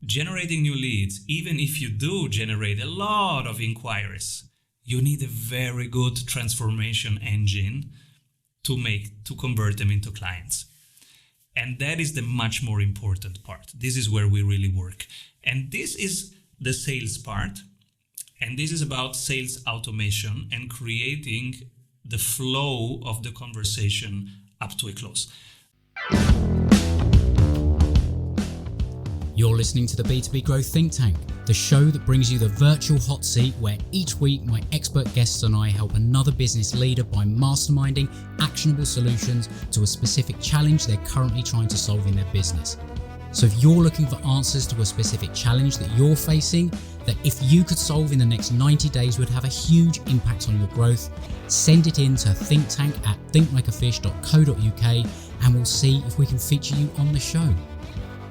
generating new leads, even if you do generate a lot of inquiries, you need a very good transformation engine to convert them into clients. And that is the much more important part. This is where we really work. And this is the sales part. And this is about sales automation and creating the flow of the conversation up to a close. You're listening to the B2B Growth Think Tank, the show that brings you the virtual hot seat where each week my expert guests and I help another business leader by masterminding actionable solutions to a specific challenge they're currently trying to solve in their business. So if you're looking for answers to a specific challenge that you're facing, that if you could solve in the next 90 days would have a huge impact on your growth, send it in to thinkttank@thinklikeafish.co.uk and we'll see if we can feature you on the show.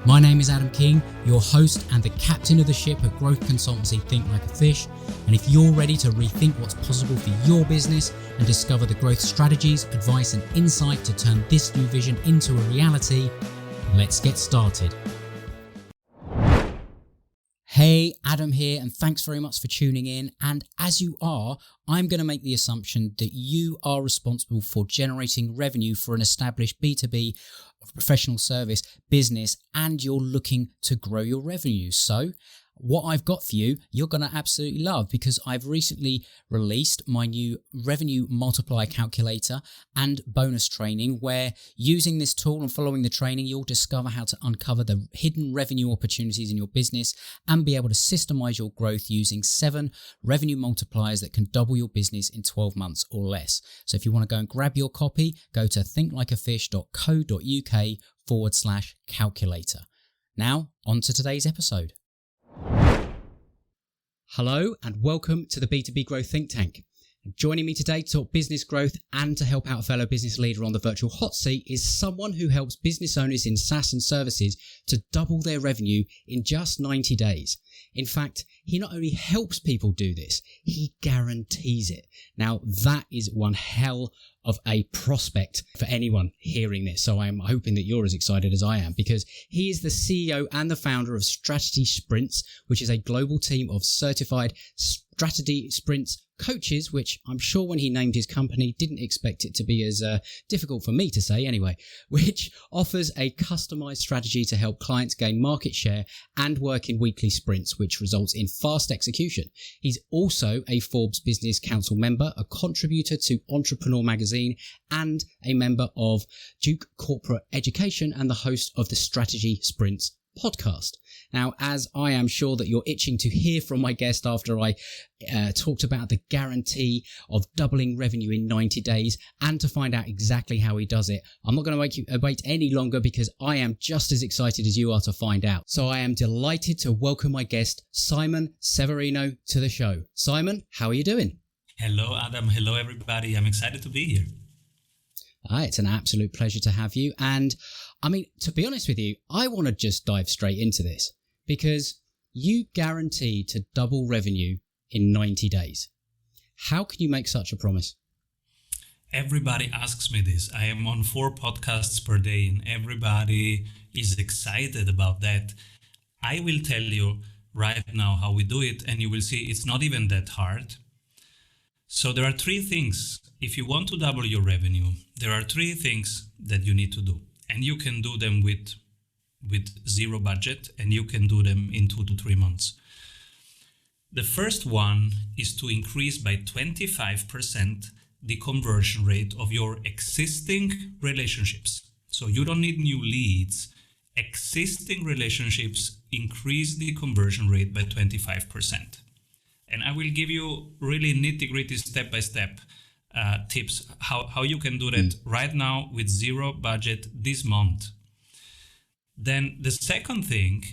My name is Adam King, your host and the captain of the ship at growth consultancy Think Like a Fish. And if you're ready to rethink what's possible for your business and discover the growth strategies, advice and insight to turn this new vision into a reality, let's get started. Hey, Adam here, and thanks very much for tuning in. And as you are, I'm going to make the assumption that you are responsible for generating revenue for an established B2B professional service business, and you're looking to grow your revenue. So what I've got for you, you're going to absolutely love, because I've recently released my new revenue multiplier calculator and bonus training, where using this tool and following the training, you'll discover how to uncover the hidden revenue opportunities in your business and be able to systemize your growth using 7 revenue multipliers that can double your business in 12 months or less. So if you want to go and grab your copy, go to thinklikeafish.co.uk/calculator. Now, on to today's episode. Hello and welcome to the B2B Growth Think Tank. Joining me today to talk business growth and to help out a fellow business leader on the virtual hot seat is someone who helps business owners in SaaS and services to double their revenue in just 90 days. In fact, he not only helps people do this, he guarantees it. Now, that is one hell of a prospect for anyone hearing this. So I'm hoping that you're as excited as I am, because he is the CEO and the founder of Strategy Sprints, which is a global team of certified Strategy Sprints coaches, which I'm sure when he named his company didn't expect it to be as difficult for me to say anyway, which offers a customized strategy to help clients gain market share and work in weekly sprints, which results in fast execution. He's also a Forbes Business Council member, a contributor to Entrepreneur magazine, and a member of Duke Corporate Education and the host of the Strategy Sprints podcast. Now, as I am sure that you're itching to hear from my guest after I talked about the guarantee of doubling revenue in 90 days and to find out exactly how he does it, I'm not going to make you wait any longer, because I am just as excited as you are to find out. So I am delighted to welcome my guest, Simon Severino, to the show. Simon, how are you doing? Hello, Adam. Hello, everybody. I'm excited to be here. It's an absolute pleasure to have you. And I mean, to be honest with you, I want to just dive straight into this, because you guarantee to double revenue in 90 days. How can you make such a promise? Everybody asks me this. I am on 4 podcasts per day and everybody is excited about that. I will tell you right now how we do it, and you will see it's not even that hard. So there are 3 things. If you want to double your revenue, there are 3 things that you need to do. And you can do them with zero budget, and you can do them in 2 to 3 months. The first one is to increase by 25% the conversion rate of your existing relationships. So you don't need new leads. Existing relationships, increase the conversion rate by 25%. And I will give you really nitty-gritty step-by-step tips how you can do that right now with zero budget this month. Then the second thing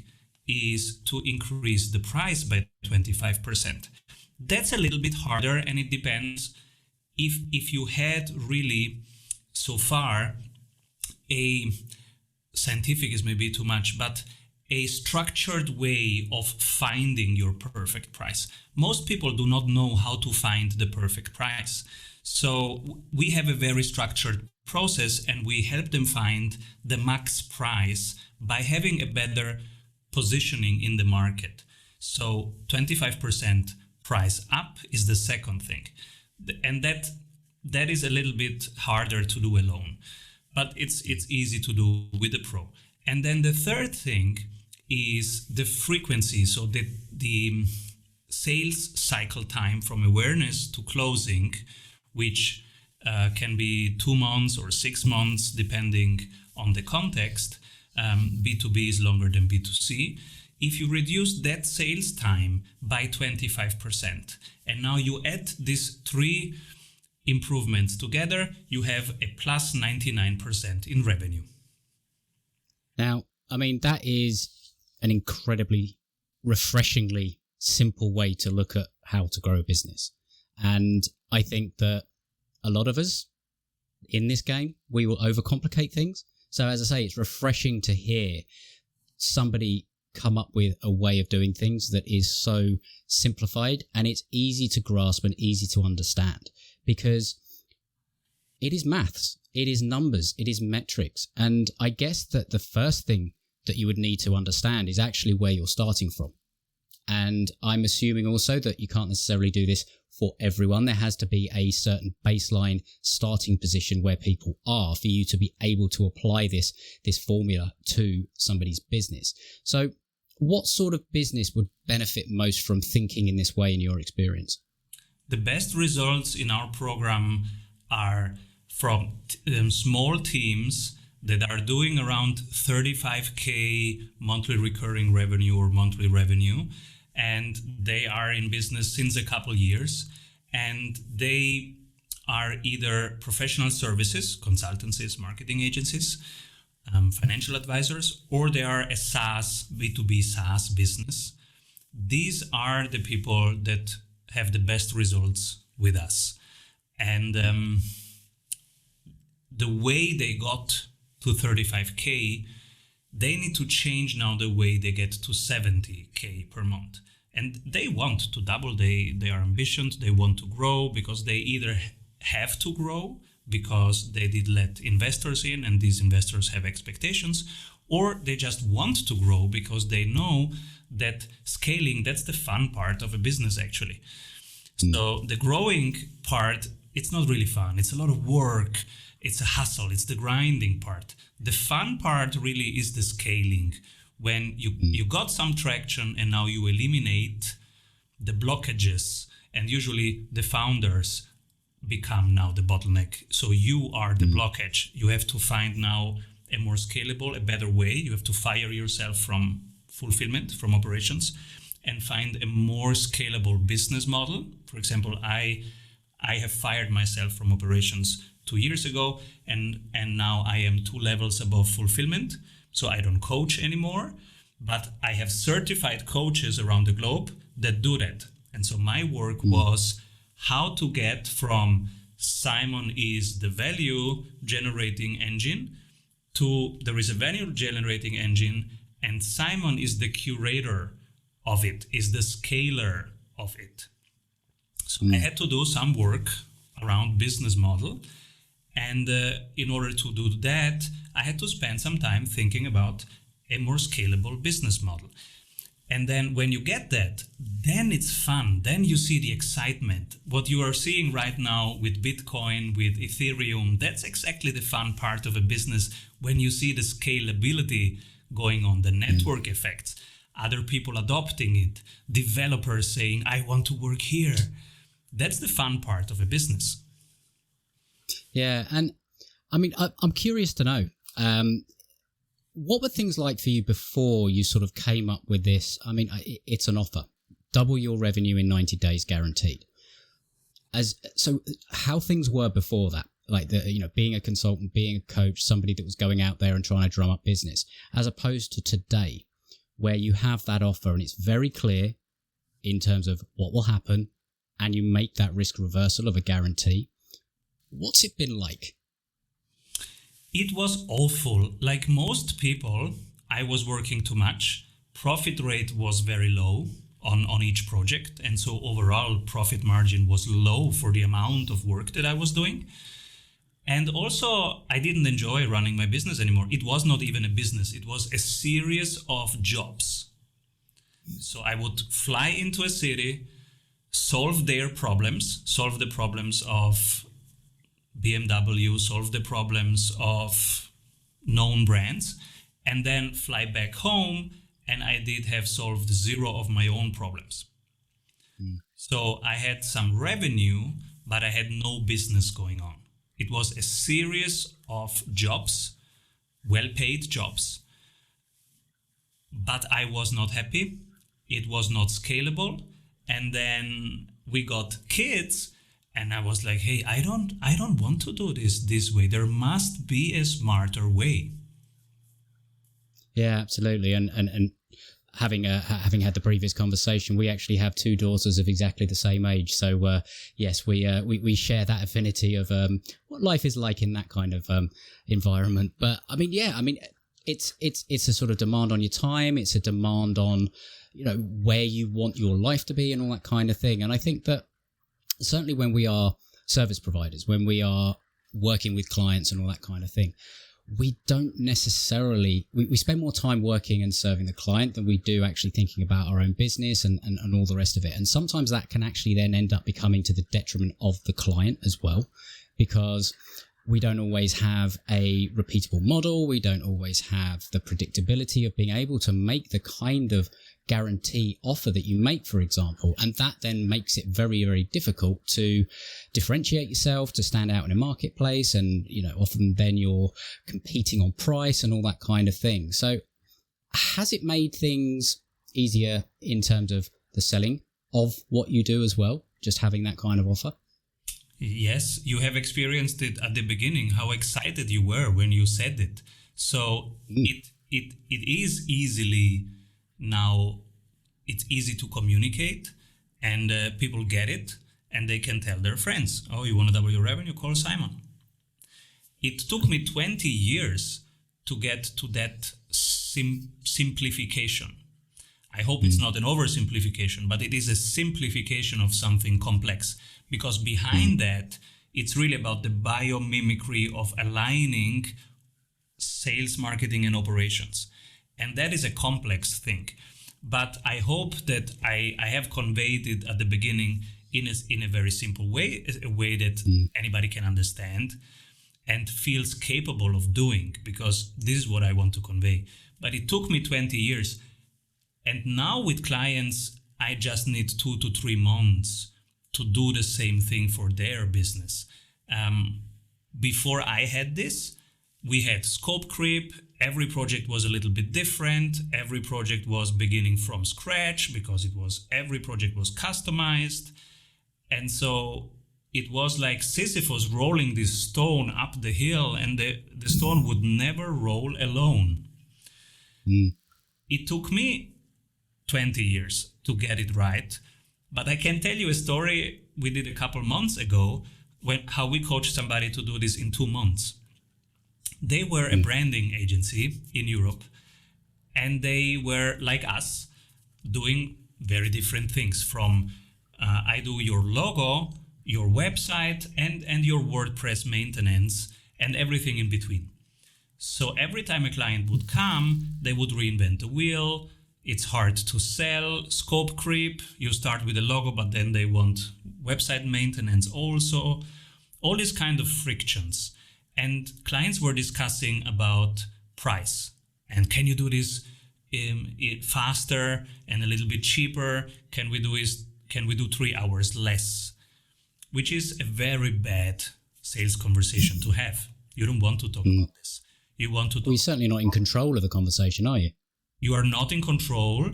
is to increase the price by 25%. That's a little bit harder, and it depends if you had really so far a scientific is maybe too much, but a structured way of finding your perfect price. Most people do not know how to find the perfect price. So we have a very structured process, and we help them find the max price by having a better positioning in the market. So 25% price up is the second thing. And that is a little bit harder to do alone, but it's easy to do with the pro. And then the third thing is the frequency. So the sales cycle time from awareness to closing, which can be 2 months or 6 months, depending on the context. B2B is longer than B2C. If you reduce that sales time by 25%, and now you add these 3 improvements together, you have a plus 99% in revenue. Now, I mean, that is an incredibly refreshingly simple way to look at how to grow a business. And I think that a lot of us in this game, we will overcomplicate things. So as I say, it's refreshing to hear somebody come up with a way of doing things that is so simplified, and it's easy to grasp and easy to understand, because it is maths, it is numbers, it is metrics. And I guess that the first thing that you would need to understand is actually where you're starting from. And I'm assuming also that you can't necessarily do this for everyone. There has to be a certain baseline starting position where people are for you to be able to apply this formula to somebody's business. So what sort of business would benefit most from thinking in this way in your experience? The best results in our program are from small teams that are doing around 35K monthly recurring revenue or monthly revenue. And they are in business since a couple of years, and they are either professional services, consultancies, marketing agencies, financial advisors, or they are a SaaS, B2B SaaS business. These are the people that have the best results with us. And the way they got to 35K, they need to change now the way they get to 70K per month. And they want to double, they are ambitious, they want to grow because they either have to grow because they did let investors in and these investors have expectations, or they just want to grow because they know that scaling, that's the fun part of a business actually. So the growing part, it's not really fun. It's a lot of work. It's a hustle. It's the grinding part. The fun part really is the scaling. When you got some traction and now you eliminate the blockages, and usually the founders become now the bottleneck. So you are the blockage. You have to find now a more scalable, a better way. You have to fire yourself from fulfillment, from operations, and find a more scalable business model. For example, I have fired myself from operations 2 years ago, and now I am 2 levels above fulfillment. So I don't coach anymore, but I have certified coaches around the globe that do that. And so my work was how to get from Simon is the value generating engine to there is a value generating engine, and Simon is the curator of it, is the scaler of it. So I had to do some work around business model. And in order to do that, I had to spend some time thinking about a more scalable business model. And then when you get that, then it's fun. Then you see the excitement. What you are seeing right now with Bitcoin, with Ethereum, that's exactly the fun part of a business. When you see the scalability going on, the network effects, other people adopting it, developers saying, I want to work here. That's the fun part of a business. Yeah, and I mean, I'm curious to know, what were things like for you before you sort of came up with this? I mean, it's an offer, double your revenue in 90 days guaranteed. So how things were before that, like being a consultant, being a coach, somebody that was going out there and trying to drum up business, as opposed to today, where you have that offer and it's very clear in terms of what will happen, and you make that risk reversal of a guarantee. What's it been like? It was awful. Like most people, I was working too much. Profit rate was very low on each project. And so overall profit margin was low for the amount of work that I was doing. And also, I didn't enjoy running my business anymore. It was not even a business. It was a series of jobs. So I would fly into a city, solve their problems, solve the problems of BMW, solve the problems of known brands, and then fly back home, and I did have solved zero of my own problems. So I had some revenue, but I had no business going on. It was a series of jobs, well-paid jobs, but I was not happy. It was not scalable. And then we got kids, and I was like, hey, I don't want to do this way. There must be a smarter way. Yeah, absolutely. And having had the previous conversation, we actually have two daughters of exactly the same age. So yes, we share that affinity of what life is like in that kind of environment. But I mean, it's a sort of demand on your time. It's a demand on, where you want your life to be and all that kind of thing. And I think that certainly when we are service providers, when we are working with clients and all that kind of thing, we don't necessarily, we spend more time working and serving the client than we do actually thinking about our own business and all the rest of it. And sometimes that can actually then end up becoming to the detriment of the client as well, because we don't always have a repeatable model. We don't always have the predictability of being able to make the kind of guarantee offer that you make, for example. And that then makes it very, very difficult to differentiate yourself, to stand out in a marketplace. And, often then you're competing on price and all that kind of thing. So has it made things easier in terms of the selling of what you do as well, just having that kind of offer? Yes, you have experienced it at the beginning, how excited you were when you said it. So it is easily now, it's easy to communicate, and people get it, and they can tell their friends, oh, you want to double your revenue? Call Simon. It took me 20 years to get to that simplification. I hope it's not an oversimplification, but it is a simplification of something complex, because behind that, it's really about the biomimicry of aligning sales, marketing, and operations. And that is a complex thing. But I hope that I have conveyed it at the beginning in a very simple way, a way that anybody can understand and feels capable of doing, because this is what I want to convey. But it took me 20 years. And now with clients, I just need 2 to 3 months to do the same thing for their business. Before I had this, we had scope creep. Every project was a little bit different. Every project was beginning from scratch because every project was customized. And so it was like Sisyphus rolling this stone up the hill, and the stone would never roll alone. It took me 20 years to get it right. But I can tell you a story we did a couple months ago, how we coached somebody to do this in 2 months. They were a branding agency in Europe, and they were like us, doing very different things from I do your logo, your website, and your WordPress maintenance, and everything in between. So every time a client would come, they would reinvent the wheel. It's hard to sell, scope creep. You start with a logo, but then they want website maintenance also. All these kind of frictions. And clients were discussing about price. And can you do this faster and a little bit cheaper? Can we do 3 hours less? Which is a very bad sales conversation to have. You don't want to talk about this. You want to talk. Well, you're certainly not in control of the conversation, are you? You are not in control,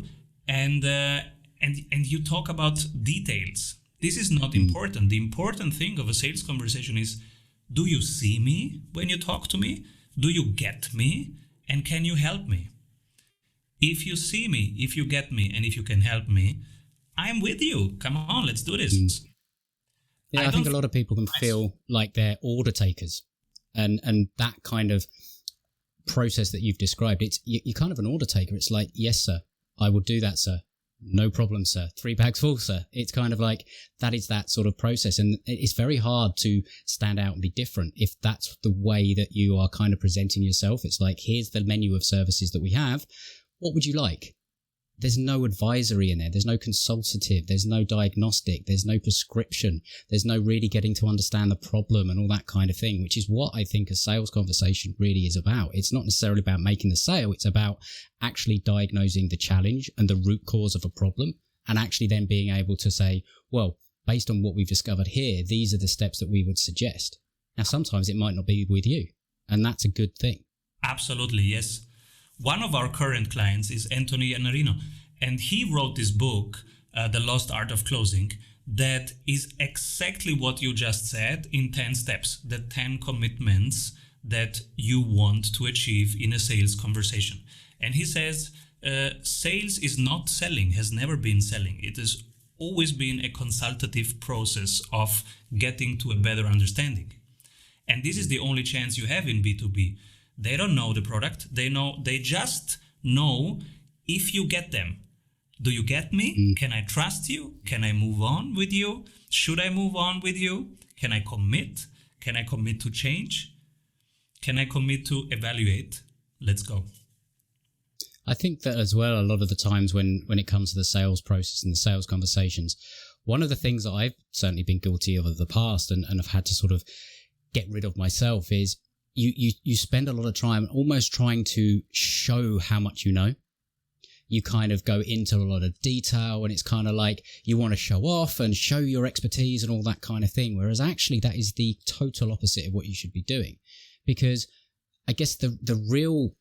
and you talk about details. This is not important. The important thing of a sales conversation is, do you see me when you talk to me? Do you get me? And can you help me? If you see me, if you get me, and if you can help me, I'm with you. Come on, let's do this. Yeah, I think a lot of people can feel like they're order takers, and that kind of process that you've described, you're kind of an order taker. It's like, yes, sir, I will do that, sir. No problem, sir. 3 bags full, sir. It's kind of like that is that sort of process. And it's very hard to stand out and be different if that's the way that you are kind of presenting yourself. It's like, here's the menu of services that we have. What would you like? There's no advisory in there. There's no consultative. There's no diagnostic. There's no prescription. There's no really getting to understand the problem and all that kind of thing, which is what I think a sales conversation really is about. It's not necessarily about making the sale. It's about actually diagnosing the challenge and the root cause of a problem, and actually then being able to say, well, based on what we've discovered here, these are the steps that we would suggest. Now, sometimes it might not be with you, and that's a good thing. Absolutely, yes. One of our current clients is Anthony Iannarino, and he wrote this book, The Lost Art of Closing, that is exactly what you just said in 10 steps, the 10 commitments that you want to achieve in a sales conversation. And he says, sales is not selling, has never been selling. It has always been a consultative process of getting to a better understanding. And this is the only chance you have in B2B. They don't know the product. They just know if you get them. Do you get me? Can I trust you? Can I move on with you? Should I move on with you? Can I commit? Can I commit to change? Can I commit to evaluate? Let's go. I think that as well, a lot of the times when it comes to the sales process and the sales conversations, one of the things that I've certainly been guilty of the past and have had to sort of get rid of myself is you spend a lot of time almost trying to show how much you know. You kind of go into a lot of detail, and it's kind of like you want to show off and show your expertise and all that kind of thing. Whereas actually that is the total opposite of what you should be doing. Because I guess the real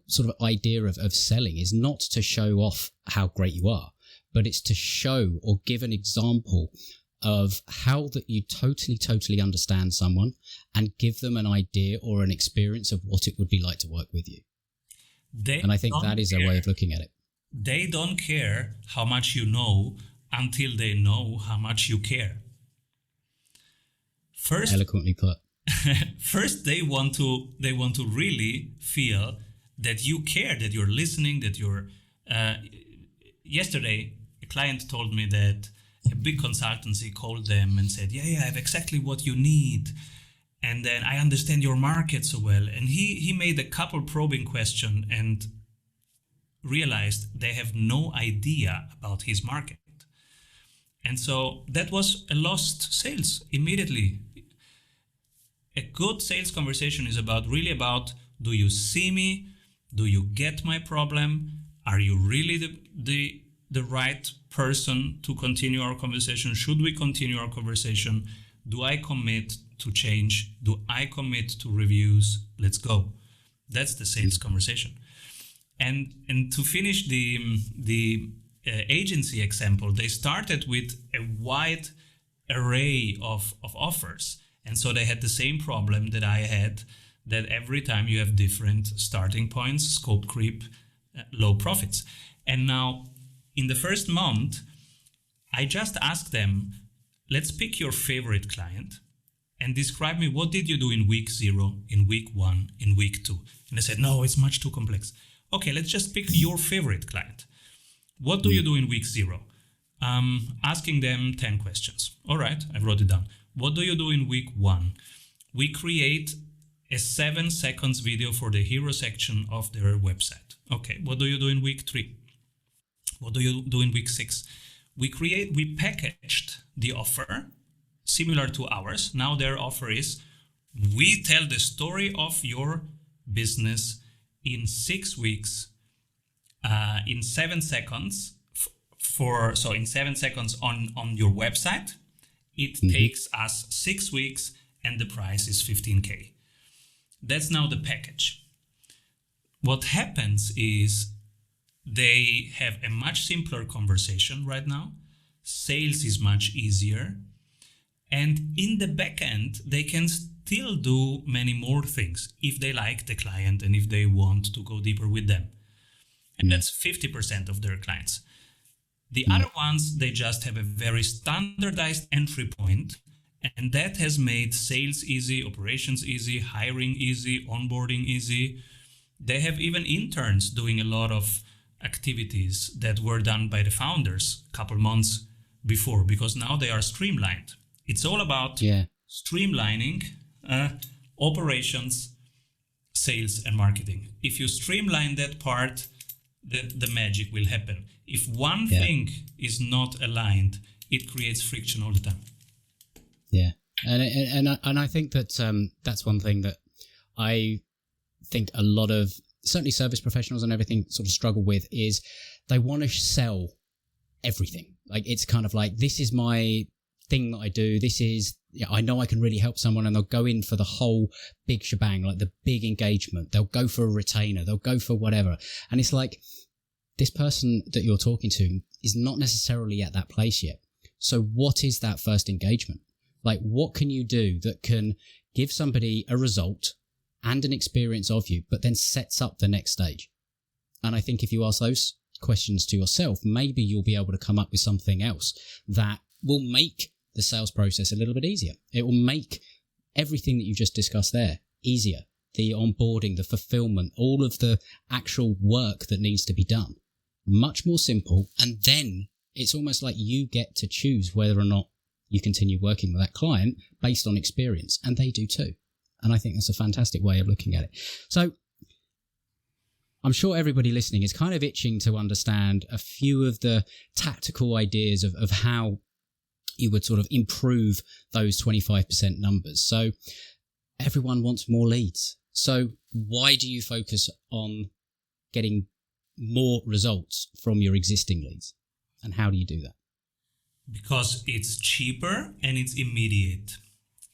sort of idea of selling is not to show off how great you are, but it's to show or give an example of how that you totally understand someone and give them an idea or an experience of what it would be like to work with you. And I think that is a way of looking at it. They don't care how much you know until they know how much you care. First, eloquently put. First, they want to really feel that you care, that you're listening, that you're... Yesterday, a client told me that a big consultancy called them and said, yeah, I have exactly what you need. And then I understand your market so well. And he made a couple probing questions and realized they have no idea about his market. And so that was a lost sales immediately. A good sales conversation is really about, do you see me? Do you get my problem? Are you really the right person to continue our conversation? Should we continue our conversation? Do I commit to change? Do I commit to reviews? Let's go. That's the sales conversation. And to finish the agency example, they started with a wide array of offers. And so they had the same problem that I had, that every time you have different starting points, scope creep, low profits. And now in the first month, I just asked them, let's pick your favorite client and describe me what did you do in week 0, in week 1, in week 2. And they said, no, it's much too complex. Okay, let's just pick your favorite client. What do you do in week 0? Asking them 10 questions. All right, I wrote it down. What do you do in week 1? We create a 7 seconds video for the hero section of their website. Okay, what do you do in week 3? What do you do in week 6? We packaged the offer similar to ours. Now their offer is, we tell the story of your business in 6 weeks, in 7 seconds in 7 seconds on your website. It takes us 6 weeks and the price is 15K. That's now the package. What happens is they have a much simpler conversation right now. Sales is much easier. And in the back end, they can still do many more things if they like the client and if they want to go deeper with them. And that's 50% of their clients. The other ones, they just have a very standardized entry point, and that has made sales easy, operations easy, hiring easy, onboarding easy. They have even interns doing a lot of activities that were done by the founders a couple months before, because now they are streamlined. It's all about streamlining operations, sales, and marketing. If you streamline that part, the magic will happen. If one thing is not aligned, it creates friction all the time. Yeah, and I think that that's one thing that I think a lot of certainly service professionals and everything sort of struggle with is they want to sell everything. Like it's kind of like, this is my thing that I do. This is, I know I can really help someone, and they'll go in for the whole big shebang, like the big engagement. They'll go for a retainer. They'll go for whatever. And it's like, this person that you're talking to is not necessarily at that place yet. So what is that first engagement? Like, what can you do that can give somebody a result and an experience of you, but then sets up the next stage? And I think if you ask those questions to yourself, maybe you'll be able to come up with something else that will make the sales process a little bit easier. It will make everything that you just discussed there easier. The onboarding, the fulfillment, all of the actual work that needs to be done, much more simple. And then it's almost like you get to choose whether or not you continue working with that client based on experience, and they do too. And I think that's a fantastic way of looking at it. So I'm sure everybody listening is kind of itching to understand a few of the tactical ideas of how you would sort of improve those 25% numbers. So everyone wants more leads. So why do you focus on getting more results from your existing leads? And how do you do that? Because it's cheaper and it's immediate.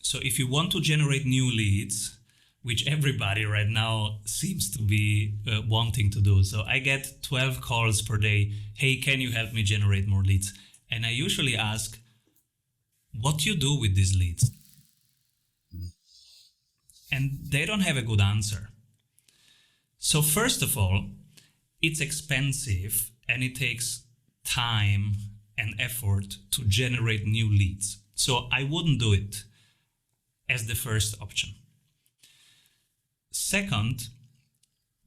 So if you want to generate new leads, which everybody right now seems to be wanting to do. So I get 12 calls per day. Hey, can you help me generate more leads? And I usually ask, what do you do with these leads? And they don't have a good answer. So first of all, it's expensive and it takes time and effort to generate new leads. So I wouldn't do it as the first option. Second,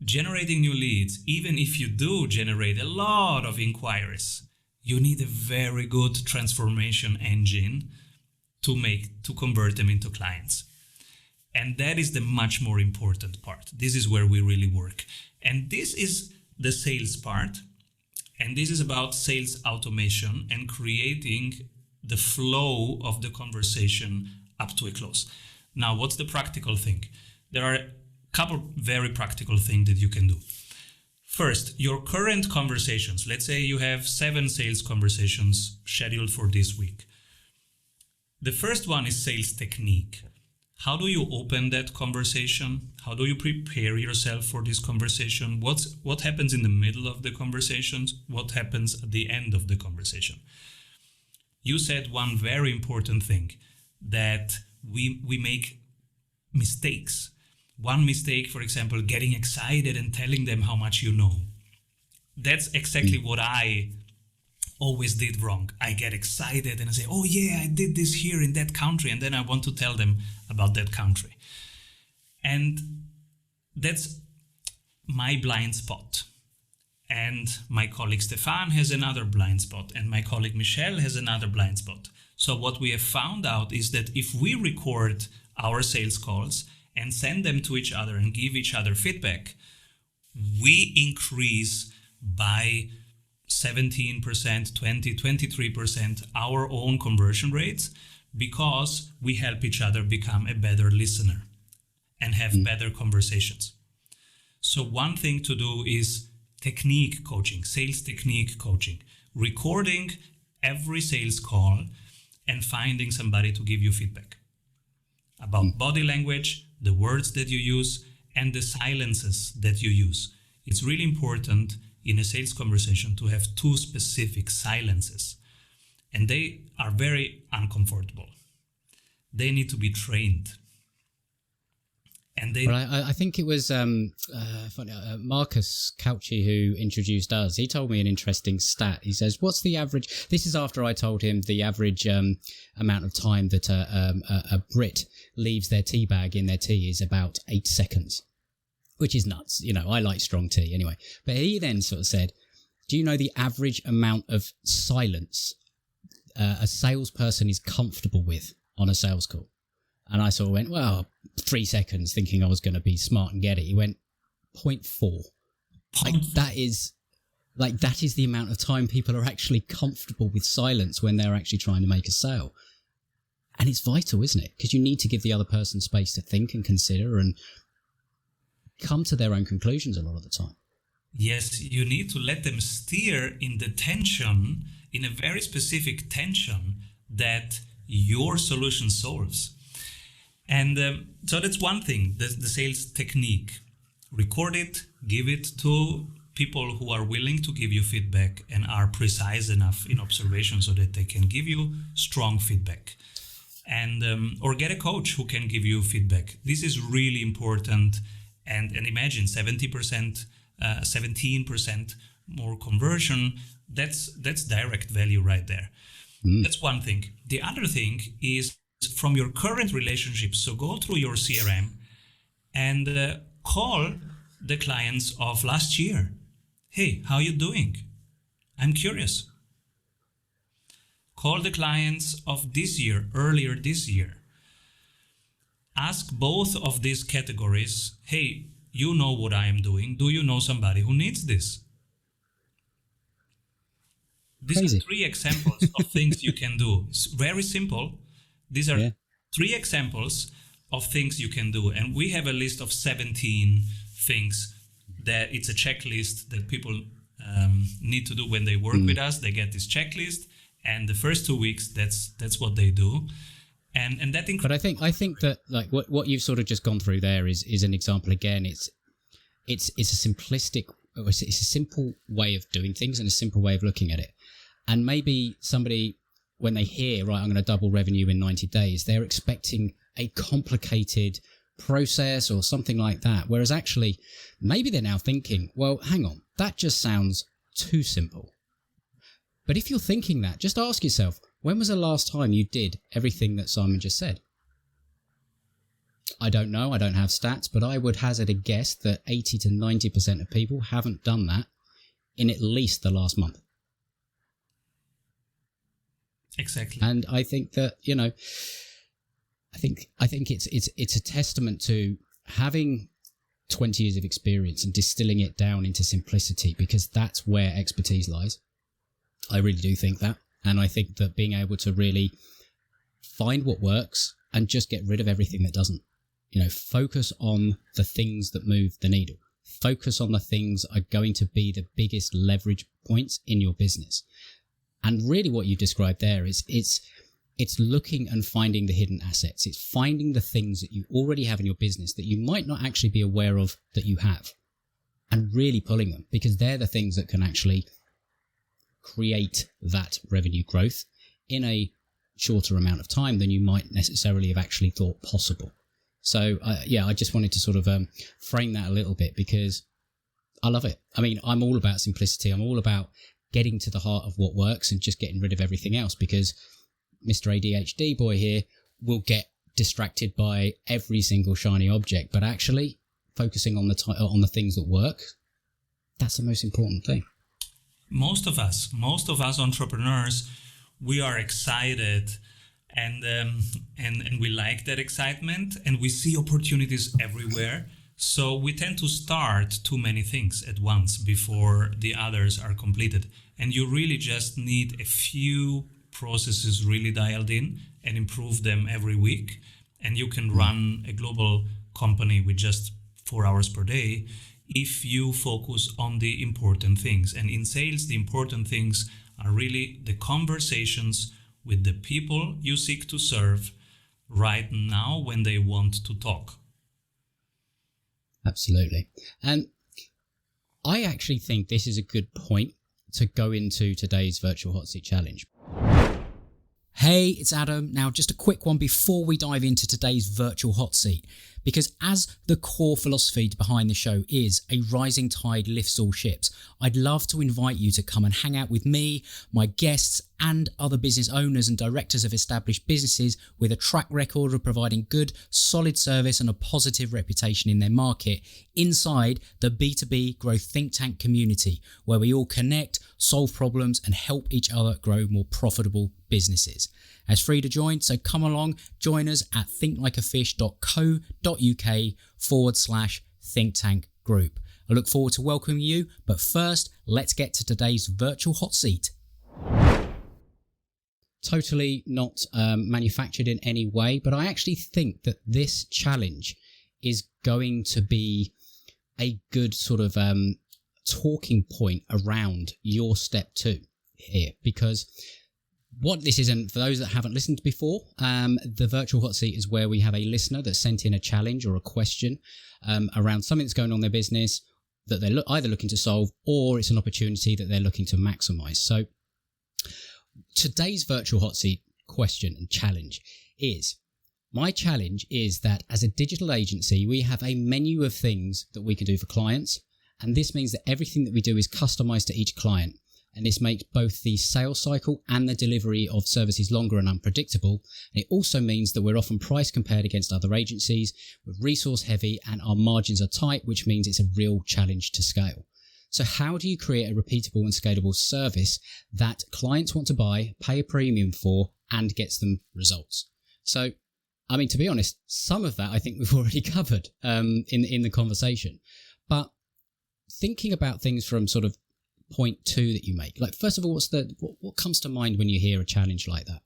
generating new leads, even if you do generate a lot of inquiries, you need a very good transformation engine to convert them into clients. And that is the much more important part. This is where we really work. And this is the sales part. And this is about sales automation and creating the flow of the conversation up to a close. Now, what's the practical thing? There are a couple very practical things that you can do. First, your current conversations. Let's say you have 7 sales conversations scheduled for this week. The first one is sales technique. How do you open that conversation? How do you prepare yourself for this conversation? What happens in the middle of the conversations? What happens at the end of the conversation? You said one very important thing, that we make mistakes. One mistake, for example, getting excited and telling them how much you know. That's exactly what I always did wrong. I get excited and I say, oh yeah, I did this here in that country. And then I want to tell them about that country. And that's my blind spot. And my colleague Stefan has another blind spot. And my colleague Michelle has another blind spot. So what we have found out is that if we record our sales calls and send them to each other and give each other feedback, we increase by 17%, 20, 23% our own conversion rates, because we help each other become a better listener and have better conversations. So one thing to do is technique coaching, sales technique coaching, recording every sales call and finding somebody to give you feedback about body language, the words that you use, and the silences that you use. It's really important in a sales conversation to have 2 specific silences, and they are very uncomfortable. They need to be trained. And I think it was Marcus Cauchi who introduced us. He told me an interesting stat. He says, what's the average? This is after I told him the average amount of time that a Brit leaves their tea bag in their tea is about 8 seconds, which is nuts. You know, I like strong tea anyway. But he then sort of said, Do you know the average amount of silence a salesperson is comfortable with on a sales call? And I sort of went, well, 3 seconds, thinking I was going to be smart and get it. He went 0.4. That is the amount of time people are actually comfortable with silence when they're actually trying to make a sale. And it's vital, isn't it? Because you need to give the other person space to think and consider and come to their own conclusions a lot of the time. Yes, you need to let them steer in the tension, in a very specific tension that your solution solves. And so that's one thing, the sales technique. Record it, give it to people who are willing to give you feedback and are precise enough in observation so that they can give you strong feedback. And or get a coach who can give you feedback. This is really important. And imagine 17% more conversion. That's direct value right there. That's one thing. The other thing is from your current relationship. So go through your CRM and call the clients of last year. Hey, how you doing? I'm curious. Call the clients of this year, earlier this year. Ask both of these categories, hey, you know what I am doing. Do you know somebody who needs this? These are 3 examples of things you can do. It's very simple. These are 3 examples of things you can do. And we have a list of 17 things that it's a checklist that people need to do when they work with us. They get this checklist. And the first 2 weeks, that's what they do. And that But I think that like what you've sort of just gone through there is an example again. It's a simplistic, it's a simple way of doing things and a simple way of looking at it. And maybe somebody, when they hear, right, I'm going to double revenue in 90 days, they're expecting a complicated process or something like that. Whereas actually, maybe they're now thinking, well, hang on, that just sounds too simple. But if you're thinking that, just ask yourself, when was the last time you did everything that Simon just said? I don't know, I don't have stats, but I would hazard a guess that 80 to 90% of people haven't done that in at least the last month. Exactly. And I think that, I think it's a testament to having 20 years of experience and distilling it down into simplicity, because that's where expertise lies. I really do think that. And I think that being able to really find what works and just get rid of everything that doesn't, focus on the things that move the needle. Focus on the things that are going to be the biggest leverage points in your business. And really what you described there is it's looking and finding the hidden assets. It's finding the things that you already have in your business that you might not actually be aware of that you have, and really pulling them, because they're the things that can actually create that revenue growth in a shorter amount of time than you might necessarily have actually thought possible. So I just wanted to sort of frame that a little bit, because I love it. I mean, I'm all about simplicity. I'm all about getting to the heart of what works and just getting rid of everything else, because Mr. ADHD boy here will get distracted by every single shiny object, but actually focusing on the things that work, that's the most important thing. Most of us entrepreneurs, we are excited and we like that excitement, and we see opportunities everywhere. So we tend to start too many things at once before the others are completed. And you really just need a few processes really dialed in and improve them every week. And you can run a global company with just 4 hours per day if you focus on the important things. And in sales, the important things are really the conversations with the people you seek to serve right now when they want to talk. Absolutely. And I actually think this is a good point to go into today's Virtual Hot Seat Challenge. Hey, it's Adam. Now, just a quick one before we dive into today's Virtual Hot Seat, because as the core philosophy behind the show is a rising tide lifts all ships, I'd love to invite you to come and hang out with me, my guests, and other business owners and directors of established businesses with a track record of providing good, solid service and a positive reputation in their market inside the B2B Growth Think Tank community, where we all connect, solve problems and help each other grow more profitable businesses. It's free to join, so come along, join us at thinklikeafish.co.uk/think tank group. I look forward to welcoming you, but first, let's get to today's virtual hot seat. Totally not manufactured in any way, but I actually think that this challenge is going to be a good sort of talking point around your step 2 here, because what this is, and for those that haven't listened before, the virtual hot seat is where we have a listener that sent in a challenge or a question around something that's going on in their business that they're either looking to solve, or it's an opportunity that they're looking to maximize. So today's virtual hot seat question and challenge is, my challenge is that as a digital agency, we have a menu of things that we can do for clients. And this means that everything that we do is customized to each client. And this makes both the sales cycle and the delivery of services longer and unpredictable. And it also means that we're often price compared against other agencies, we're resource heavy, and our margins are tight, which means it's a real challenge to scale. So how do you create a repeatable and scalable service that clients want to buy, pay a premium for, and gets them results? So, I mean, to be honest, some of that I think we've already covered in the conversation. But thinking about things from sort of point 2 that you make, like, first of all, what comes to mind when you hear a challenge like that?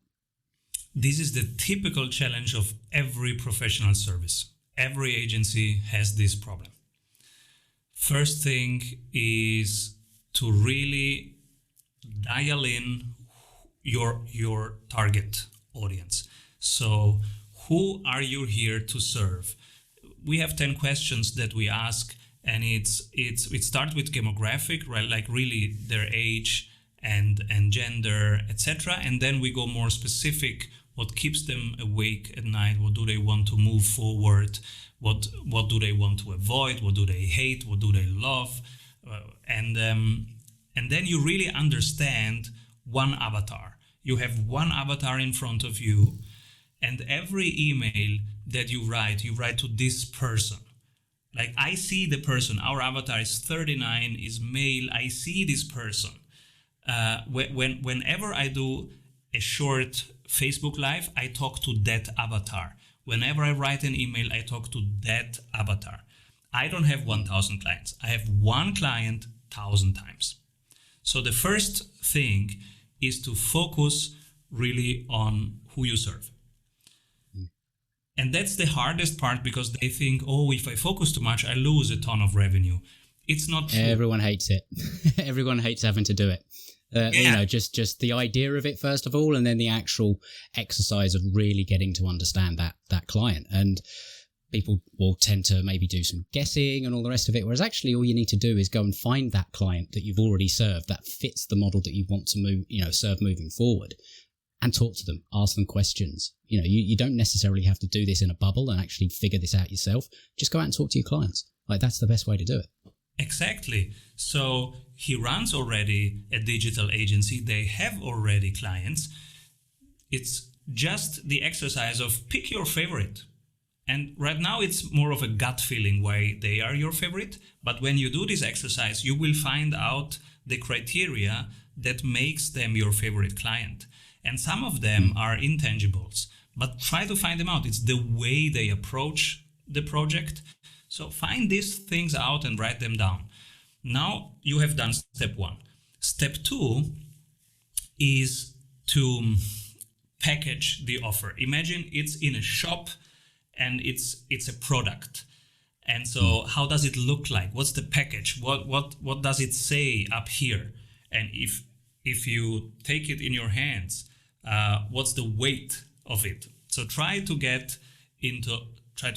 This is the typical challenge of every professional service. Every agency has this problem. First thing is to really dial in your target audience. So who are you here to serve? We have 10 questions that we ask, and it starts with demographic, right? Like really their age and gender, etc. And then we go more specific. What keeps them awake at night? What do they want to move forward? What do they want to avoid? What do they hate? What do they love? And then you really understand one avatar. You have one avatar in front of you, and every email that you write to this person. Like, I see the person. Our avatar is 39, is male. I see this person. Whenever I do a short Facebook Live, I talk to that avatar. Whenever I write an email, I talk to that avatar. I don't have 1,000 clients. I have one client 1,000 times. So the first thing is to focus really on who you serve. And that's the hardest part, because they think, oh, if I focus too much, I lose a ton of revenue. It's not true. Everyone hates it. Everyone hates having to do it. You know, just the idea of it, first of all, and then the actual exercise of really getting to understand that client. And people will tend to maybe do some guessing and all the rest of it, whereas actually all you need to do is go and find that client that you've already served that fits the model that you want to serve moving forward, and talk to them, ask them questions. You know, you don't necessarily have to do this in a bubble and actually figure this out yourself. Just go out and talk to your clients. Like, that's the best way to do it. Exactly. So he runs already a digital agency. They have already clients. It's just the exercise of pick your favorite. And right now it's more of a gut feeling why they are your favorite. But when you do this exercise, you will find out the criteria that makes them your favorite client. And some of them are intangibles, but try to find them out. It's the way they approach the project. So find these things out and write them down. Now you have done step 1. Step 2 is to package the offer. Imagine it's in a shop and it's a product. And so how does it look like? What's the package? What does it say up here? And if you take it in your hands, what's the weight of it? So try to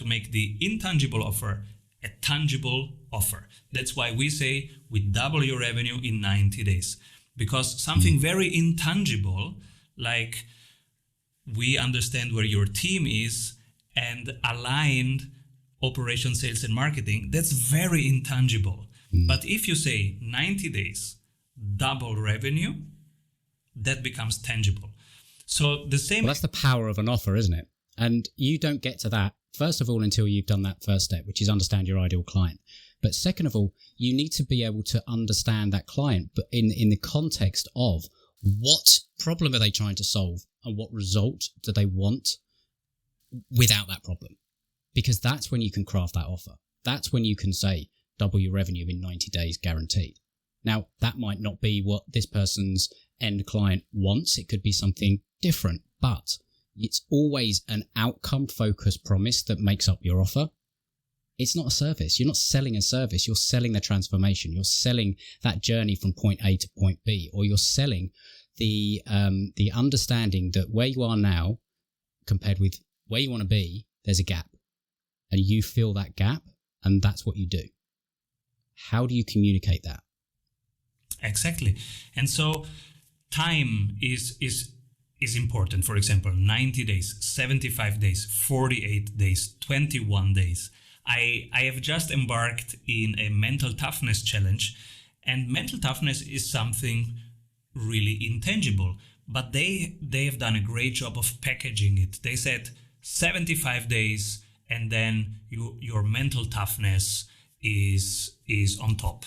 make the intangible offer a tangible offer. That's why we say we double your revenue in 90 days. Because something very intangible, like we understand where your team is and aligned operation, sales, and marketing, that's very intangible. But if you say 90 days, double revenue, that becomes tangible. So the same... Well, that's the power of an offer, isn't it? And you don't get to that, first of all, until you've done that first step, which is understand your ideal client. But second of all, you need to be able to understand that client, but in the context of what problem are they trying to solve and what result do they want without that problem? Because that's when you can craft that offer. That's when you can say, double your revenue in 90 days guaranteed. Now, that might not be what this person's end client wants. It could be something different, but it's always an outcome-focused promise that makes up your offer. It's not a service. You're not selling a service. You're selling the transformation. You're selling that journey from point A to point B, or you're selling the understanding that where you are now compared with where you want to be, there's a gap, and you fill that gap, and that's what you do. How do you communicate that? Exactly. And so time is important. For example, 90 days, 75 days, 48 days, 21 days. I have just embarked in a mental toughness challenge, and mental toughness is something really intangible, but they have done a great job of packaging it. They said 75 days, and then your mental toughness is on top.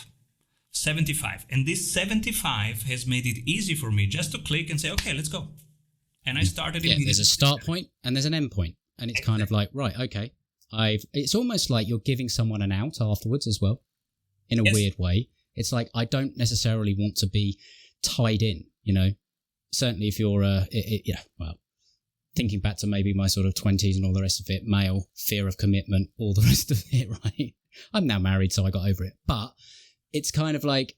75. And this 75 has made it easy for me just to click and say, okay, let's go. And I started immediately. There's a start point and there's an end point. And it's kind of like, right, okay. It's almost like you're giving someone an out afterwards as well, in a weird way. It's like, I don't necessarily want to be tied in, certainly if you're, thinking back to maybe my sort of 20s and all the rest of it, male, fear of commitment, all the rest of it, right? I'm now married, so I got over it. But it's kind of like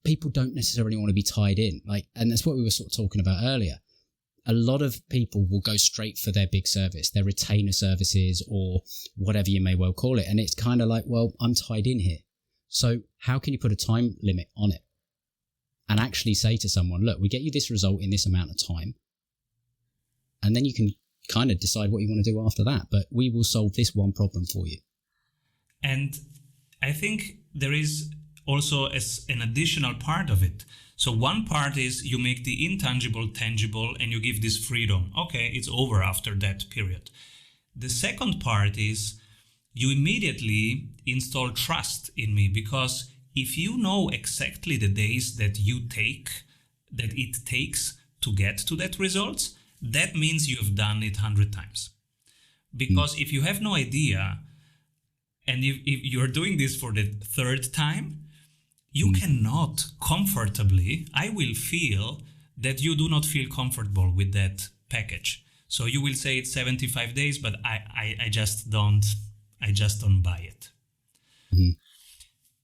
people don't necessarily want to be tied in. And that's what we were sort of talking about earlier. A lot of people will go straight for their big service, their retainer services, or whatever you may well call it. And it's kind of like, well, I'm tied in here. So how can you put a time limit on it? And actually say to someone, look, we get you this result in this amount of time. And then you can kind of decide what you want to do after that. But we will solve this one problem for you. And I think there is also an additional part of it. So one part is you make the intangible tangible and you give this freedom. Okay, it's over after that period. The second part is you immediately install trust in me, because if you know exactly the days that it takes to get to that results, that means you have done it 100 times. Because if you have no idea, and if you're doing this for the third time, you cannot comfortably, I will feel that you do not feel comfortable with that package. So you will say it's 75 days, but I just don't buy it. Mm-hmm.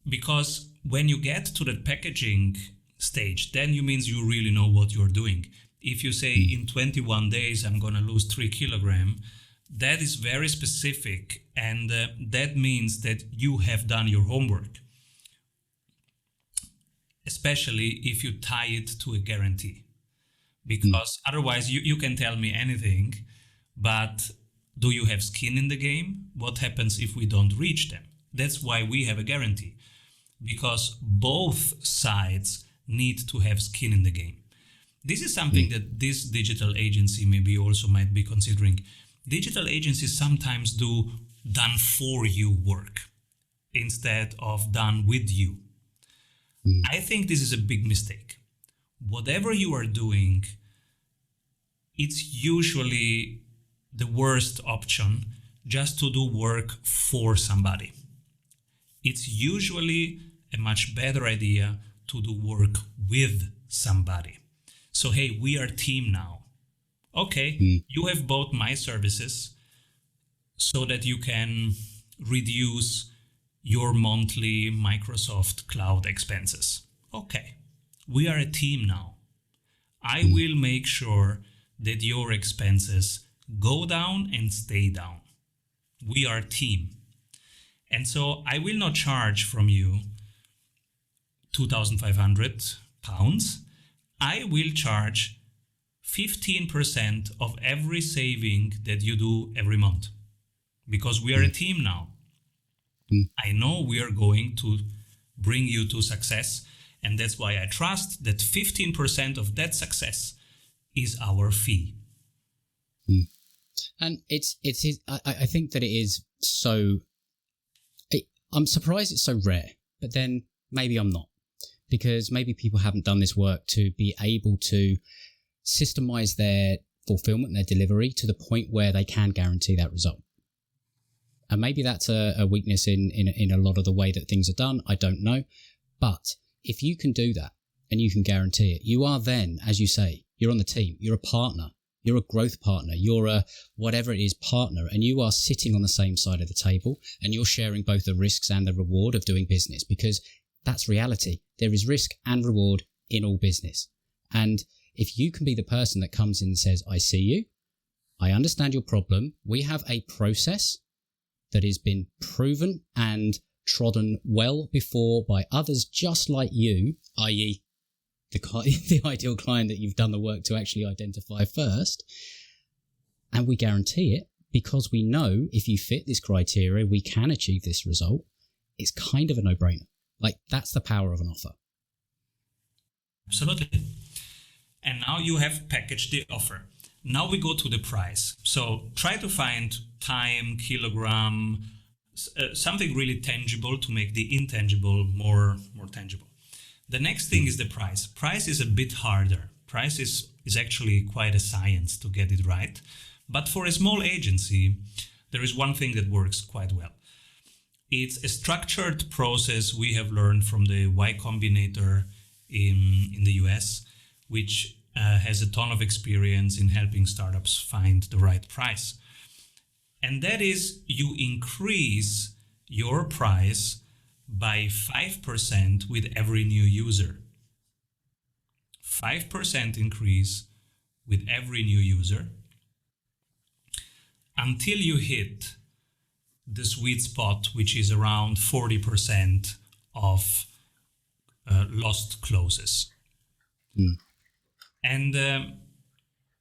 Because when you get to the packaging stage, then you means you really know what you're doing. If you say in 21 days, I'm going to lose 3 kilograms, that is very specific. And that means that you have done your homework. Especially if you tie it to a guarantee. Because otherwise you can tell me anything, but do you have skin in the game? What happens if we don't reach them? That's why we have a guarantee. Because both sides need to have skin in the game. This is something that this digital agency maybe also might be considering. Digital agencies sometimes do done for you work instead of done with you. I think this is a big mistake. Whatever you are doing, it's usually the worst option just to do work for somebody. It's usually a much better idea to do work with somebody. So, hey, we are a team now. Okay, you have bought my services so that you can reduce your monthly Microsoft cloud expenses. Okay, we are a team now. I will make sure that your expenses go down and stay down. We are a team. And so I will not charge from you £2,500. I will charge 15% of every saving that you do every month, because we are a team now. I know we are going to bring you to success, And that's why I trust that 15% of that success is our fee. And I think that it is so, I'm surprised it's so rare, but then maybe I'm not, because maybe people haven't done this work to be able to systemize their fulfillment, their delivery to the point where they can guarantee that result. And maybe that's a weakness in a lot of the way that things are done. I don't know. But if you can do that and you can guarantee it, you are then, as you say, you're on the team, you're a partner, you're a growth partner, you're a whatever it is partner, and you are sitting on the same side of the table and you're sharing both the risks and the reward of doing business, because that's reality. There is risk and reward in all business. And if you can be the person that comes in and says, I see you, I understand your problem, we have a process that has been proven and trodden well before by others just like you, i.e. the ideal client that you've done the work to actually identify first, and we guarantee it because we know if you fit this criteria, we can achieve this result. It's kind of a no-brainer. Like, that's the power of an offer. Absolutely. And now you have packaged the offer. Now we go to the price. So try to find time, kilogram, something really tangible to make the intangible more tangible. The next thing is the price. Price is a bit harder. Price is actually quite a science to get it right. But for a small agency, there is one thing that works quite well. It's a structured process we have learned from the Y Combinator in the US, which has a ton of experience in helping startups find the right price. And that is, you increase your price by 5% with every new user. 5% increase with every new user until you hit the sweet spot, which is around 40% of lost closes. And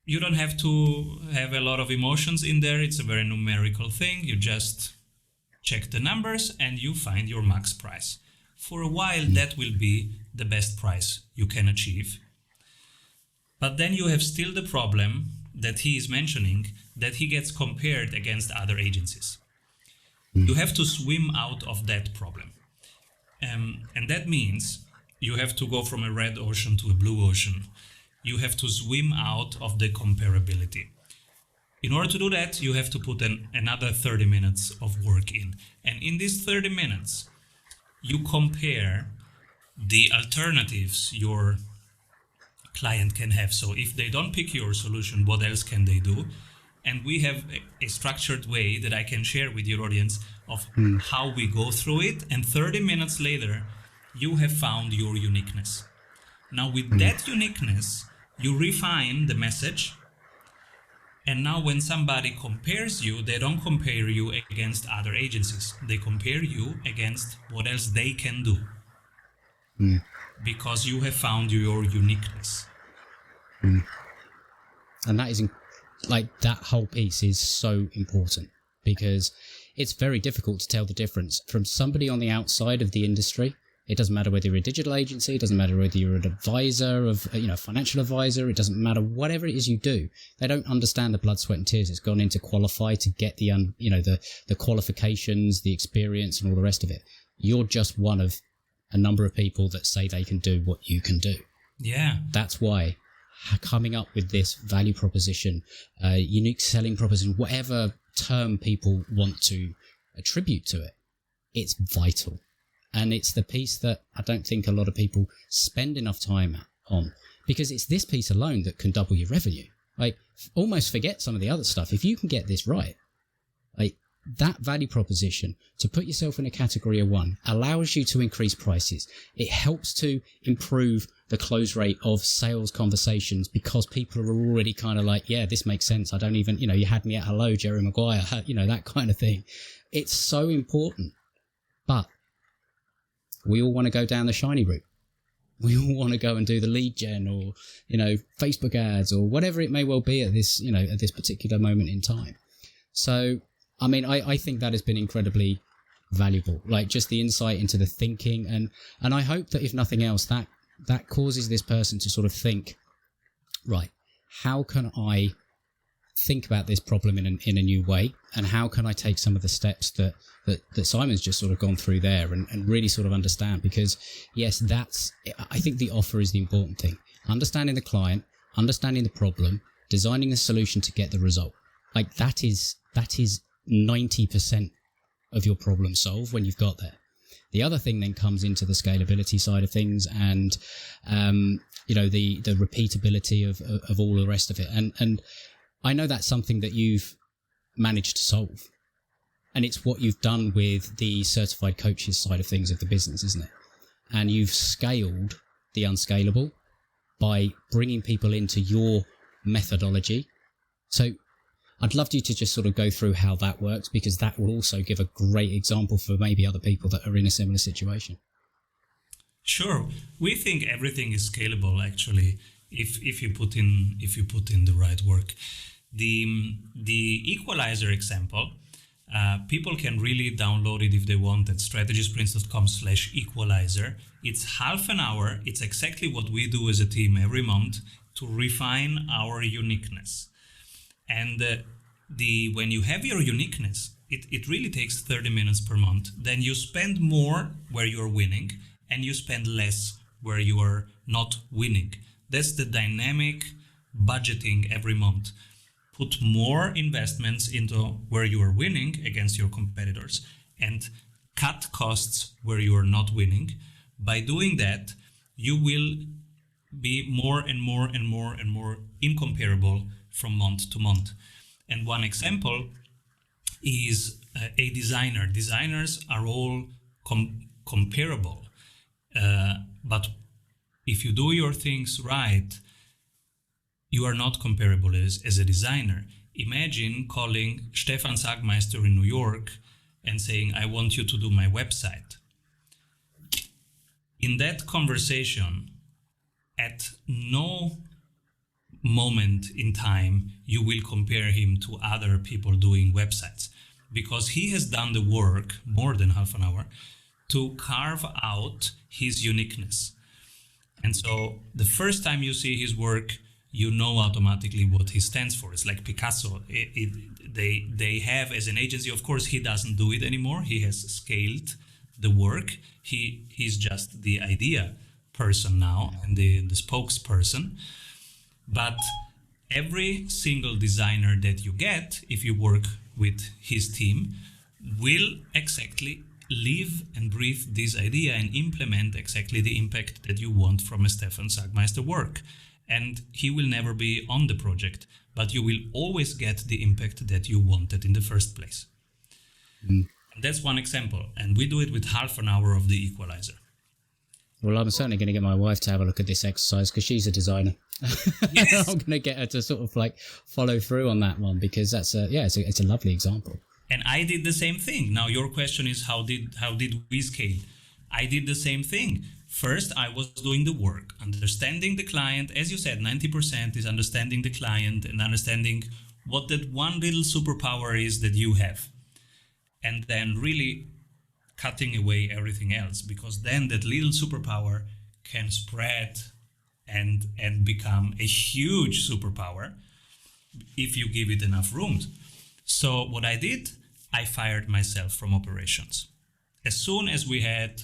you don't have to have a lot of emotions in there. It's a very numerical thing. You just check the numbers and you find your max price. For a while, that will be the best price you can achieve. But then you have still the problem that he is mentioning, that he gets compared against other agencies. You have to swim out of that problem. And that means you have to go from a red ocean to a blue ocean. You have to swim out of the comparability. In order to do that, you have to put another 30 minutes of work in. And in these 30 minutes, you compare the alternatives your client can have. So if they don't pick your solution, what else can they do? And we have a structured way that I can share with your audience of how we go through it. And 30 minutes later, you have found your uniqueness. Now with that uniqueness, you refine the message. And now when somebody compares you, they don't compare you against other agencies. They compare you against what else they can do. Because you have found your uniqueness. And that is, that whole piece is so important, because it's very difficult to tell the difference from somebody on the outside of the industry. It doesn't matter whether you're a digital agency, it doesn't matter whether you're an advisor of, financial advisor, it doesn't matter whatever it is you do. They don't understand the blood, sweat and tears it's gone into qualify to get the qualifications, the experience and all the rest of it. You're just one of a number of people that say they can do what you can do. Yeah. That's why coming up with this value proposition, unique selling proposition, whatever term people want to attribute to it, it's vital. And it's the piece that I don't think a lot of people spend enough time on, because it's this piece alone that can double your revenue. Almost forget some of the other stuff. If you can get this right, that value proposition to put yourself in a category of one allows you to increase prices. It helps to improve the close rate of sales conversations, because people are already kind of like, yeah, this makes sense. I don't even, you had me at hello, Jerry Maguire, that kind of thing. It's so important. But we all want to go down the shiny route. We all want to go and do the lead gen or, Facebook ads or whatever it may well be at this, at this particular moment in time. So, I think that has been incredibly valuable. Like just the insight into the thinking, and I hope that if nothing else, that causes this person to sort of think, right, how can I think about this problem in a new way, and how can I take some of the steps that Simon's just sort of gone through there and really sort of understand? Because yes, I think the offer is the important thing. Understanding the client, understanding the problem, designing a solution to get the result. Like that is 90% of your problem solved when you've got there. The other thing then comes into the scalability side of things, and the repeatability of all the rest of it. And I know that's something that you've managed to solve, and it's what you've done with the certified coaches side of things of the business, isn't it? And you've scaled the unscalable by bringing people into your methodology. So I'd love you to just sort of go through how that works, because that will also give a great example for maybe other people that are in a similar situation. Sure. We think everything is scalable, actually, if you put in the right work. The equalizer example, people can really download it if they want at strategiesprints.com/equalizer. It's half an hour. It's exactly what we do as a team every month to refine our uniqueness. And when you have your uniqueness, it really takes 30 minutes per month. Then you spend more where you're winning, and you spend less where you are not winning. That's the dynamic budgeting every month. Put more investments into where you are winning against your competitors, and cut costs where you are not winning. By doing that, you will be more and more and more and more incomparable from month to month. And one example is a designer. Designers are all comparable. But if you do your things right, you are not comparable as a designer. Imagine calling Stefan Sagmeister in New York and saying, I want you to do my website. In that conversation, at no moment in time, you will compare him to other people doing websites, because he has done the work, more than half an hour, to carve out his uniqueness. And so the first time you see his work, you know automatically what he stands for. It's like Picasso. They have, as an agency, of course, he doesn't do it anymore. He has scaled the work. He's just the idea person now and the spokesperson. But every single designer that you get, if you work with his team, will exactly live and breathe this idea and implement exactly the impact that you want from a Stefan Sagmeister work. And he will never be on the project, but you will always get the impact that you wanted in the first place. And that's one example. And we do it with half an hour of the equalizer. Well, I'm certainly going to get my wife to have a look at this exercise, because she's a designer. Yes. I'm going to get her to sort of like follow through on that one, because that's it's a lovely example. And I did the same thing. Now your question is, how did we scale? I did the same thing. First, I was doing the work, understanding the client. As you said, 90% is understanding the client and understanding what that one little superpower is that you have. And then really cutting away everything else, because then that little superpower can spread and become a huge superpower if you give it enough room. So what I did, I fired myself from operations. As soon as we had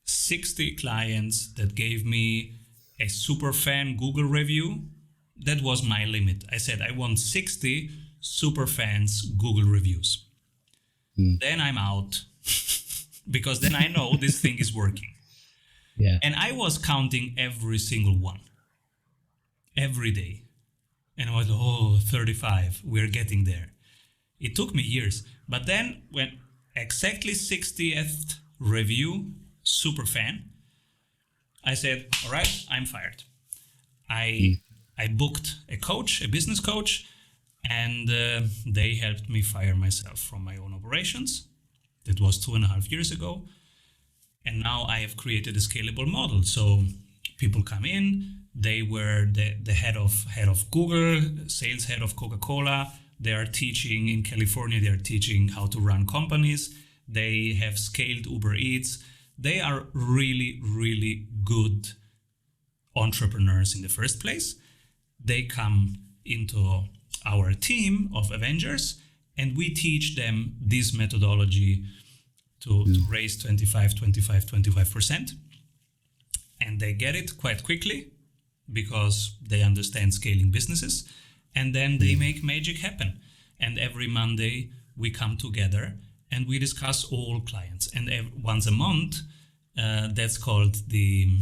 60 clients that gave me a super fan Google review, that was my limit. I said, I want 60 super fans Google reviews. Then I'm out, because then I know this thing is working. Yeah. And I was counting every single one, every day. And I was, 35, we're getting there. It took me years. But then when exactly 60th review, super fan, I said, all right, I'm fired. I booked a coach, a business coach, and they helped me fire myself from my own operations. That was 2.5 years ago. And now I have created a scalable model. So people come in, they were the head of Google, sales head of Coca-Cola. They are teaching in California, they are teaching how to run companies. They have scaled Uber Eats. They are really, really good entrepreneurs in the first place. They come into our team of Avengers, and we teach them this methodology to raise 25%. And they get it quite quickly because they understand scaling businesses. And then they make magic happen. And every Monday we come together and we discuss all clients. And once a month, that's called the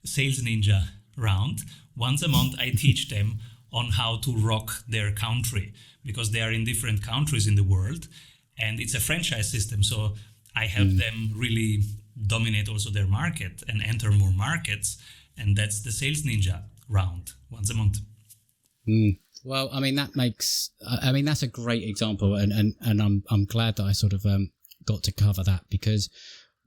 Sales Ninja round. Once a month, I teach them on how to rock their country, because they are in different countries in the world. And it's a franchise system. So I help them really dominate also their market and enter more markets. And that's the Sales Ninja round once a month. Well, I mean, that's a great example. And I'm glad that I sort of got to cover that, because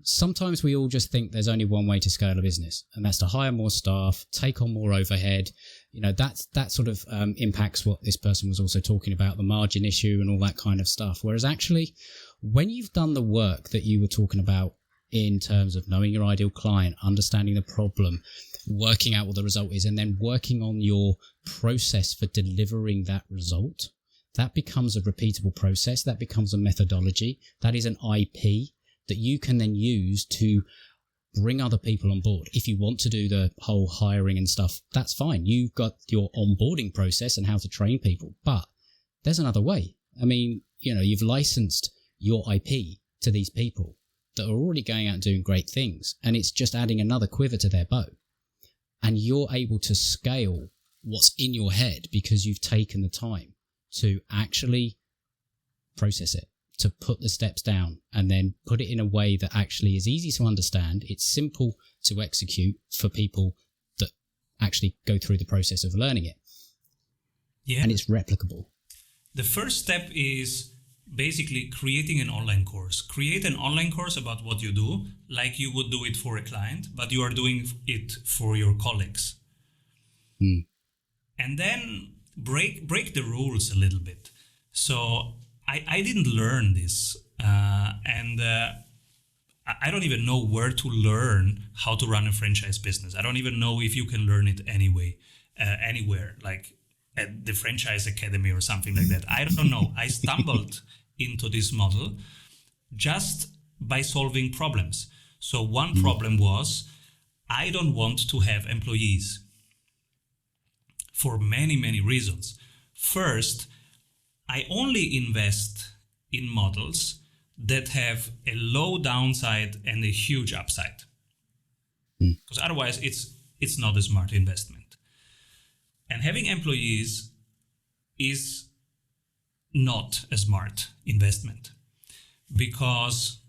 sometimes we all just think there's only one way to scale a business, and that's to hire more staff, take on more overhead. You know, that sort of impacts what this person was also talking about, the margin issue and all that kind of stuff. Whereas actually, when you've done the work that you were talking about in terms of knowing your ideal client, understanding the problem, working out what the result is, and then working on your process for delivering that result, that becomes a repeatable process. That becomes a methodology. That is an IP that you can then use to bring other people on board. If you want to do the whole hiring and stuff, that's fine. You've got your onboarding process and how to train people, but there's another way. I mean, you know, you've licensed your IP to these people that are already going out and doing great things, and it's just adding another quiver to their bow. And you're able to scale what's in your head because you've taken the time to actually process it, to put the steps down and then put it in a way that actually is easy to understand. It's simple to execute for people that actually go through the process of learning it. Yeah. And it's replicable. The first step is basically creating an online course. Create an online course about what you do, like you would do it for a client, but you are doing it for your colleagues. And then break the rules a little bit. So I didn't learn this, and I don't even know where to learn how to run a franchise business. I don't even know if you can learn it anywhere, like at the Franchise Academy or something like that. I don't know. I stumbled into this model just by solving problems. So one problem was, I don't want to have employees for many, many reasons. First, I only invest in models that have a low downside and a huge upside. Because otherwise it's not a smart investment. And having employees is not a smart investment, because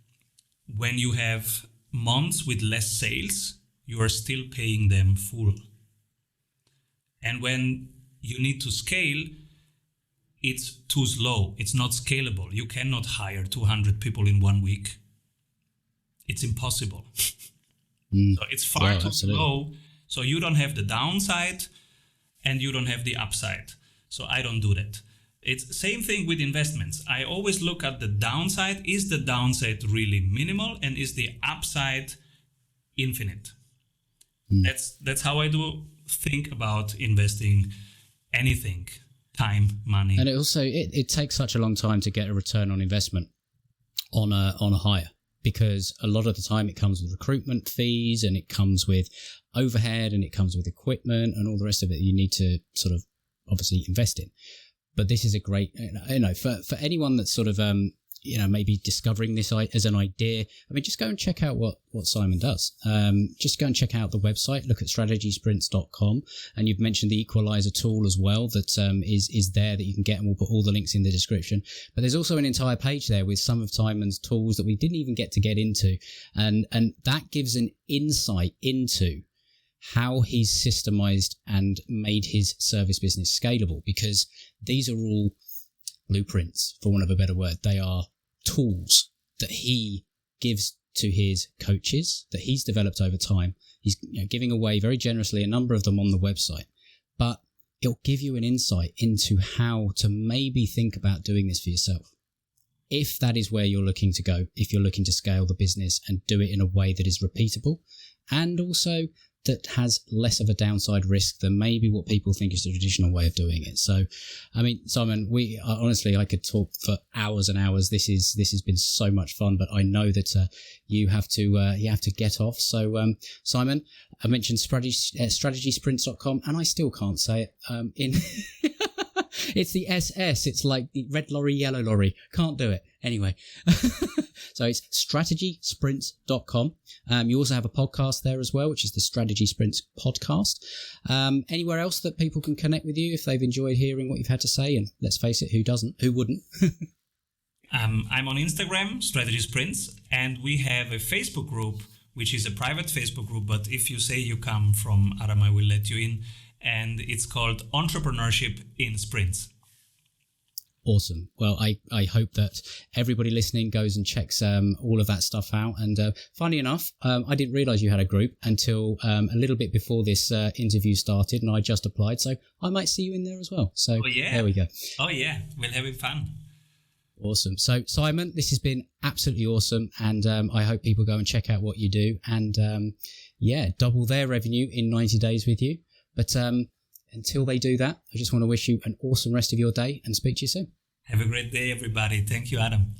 when you have months with less sales, you are still paying them full. And when you need to scale, it's too slow. It's not scalable. You cannot hire 200 people in 1 week. It's impossible. So it's far too slow. So you don't have the downside and you don't have the upside. So I don't do that. It's same thing with investments. I always look at the downside. Is the downside really minimal, and is the upside infinite? That's how I do think about investing anything. Time, money. And it also it takes such a long time to get a return on investment on a hire, because a lot of the time it comes with recruitment fees, and it comes with overhead, and it comes with equipment and all the rest of it you need to sort of obviously invest in. But this is a great, for anyone that's sort of maybe discovering this as an idea. I mean, just go and check out what Simon does. Just go and check out the website, look at strategysprints.com. And you've mentioned the Equalizer tool as well that is there that you can get, and we'll put all the links in the description. But there's also an entire page there with some of Simon's tools that we didn't even get into. And that gives an insight into how he's systemized and made his service business scalable, because these are all blueprints, for want of a better word. They are tools that he gives to his coaches that he's developed over time. He's giving away very generously a number of them on the website, but it'll give you an insight into how to maybe think about doing this for yourself. if that is where you're looking to go, if you're looking to scale the business and do it in a way that is repeatable and also that has less of a downside risk than maybe what people think is the traditional way of doing it. So, I mean, Simon, honestly, I could talk for hours and hours. This has been so much fun, but I know that you have to get off. So, Simon, I mentioned strategysprints.com, and I still can't say it. It's the SS. It's like the red lorry, yellow lorry. Can't do it. Anyway. So it's strategysprints.com. You also have a podcast there as well, which is the Strategy Sprints podcast. Anywhere else that people can connect with you if they've enjoyed hearing what you've had to say? And let's face it, who doesn't? Who wouldn't? I'm on Instagram, Strategy Sprints, and we have a Facebook group, which is a private Facebook group. But if you say you come from Adam, I will let you in. And it's called Entrepreneurship in Sprints. Awesome. Well, I hope that everybody listening goes and checks all of that stuff out. And funny enough, I didn't realize you had a group until a little bit before this interview started, and I just applied. So I might see you in there as well. So There we go. Oh, yeah. We'll have it fun. Awesome. So, Simon, this has been absolutely awesome. And I hope people go and check out what you do and, double their revenue in 90 days with you. But until they do that, I just want to wish you an awesome rest of your day and speak to you soon. Have a great day, everybody. Thank you, Adam.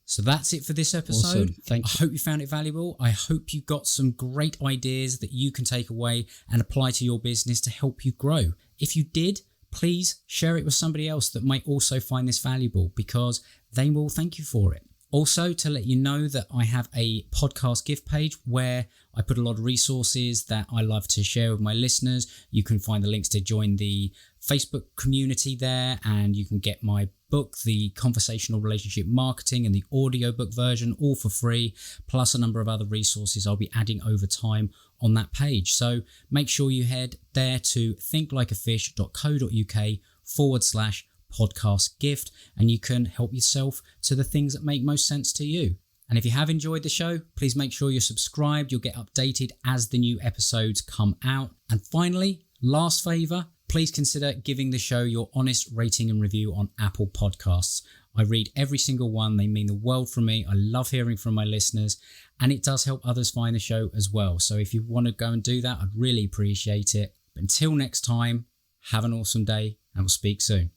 So that's it for this episode. Awesome. Thank you. I hope you found it valuable. I hope you got some great ideas that you can take away and apply to your business to help you grow. If you did, please share it with somebody else that might also find this valuable, because they will thank you for it. Also, to let you know that I have a podcast gift page where I put a lot of resources that I love to share with my listeners. You can find the links to join the Facebook community there, and you can get my book, The Conversational Relationship Marketing, and the audiobook version, all for free, plus a number of other resources I'll be adding over time on that page. So make sure you head there to thinklikeafish.co.uk/podcast gift, and you can help yourself to the things that make most sense to you. And if you have enjoyed the show, please make sure you're subscribed. You'll get updated as the new episodes come out. And finally, last favor, please consider giving the show your honest rating and review on Apple Podcasts. I read every single one. They mean the world from me. I love hearing from my listeners, and it does help others find the show as well. So if you want to go and do that, I'd really appreciate it. But until next time, have an awesome day, and we'll speak soon.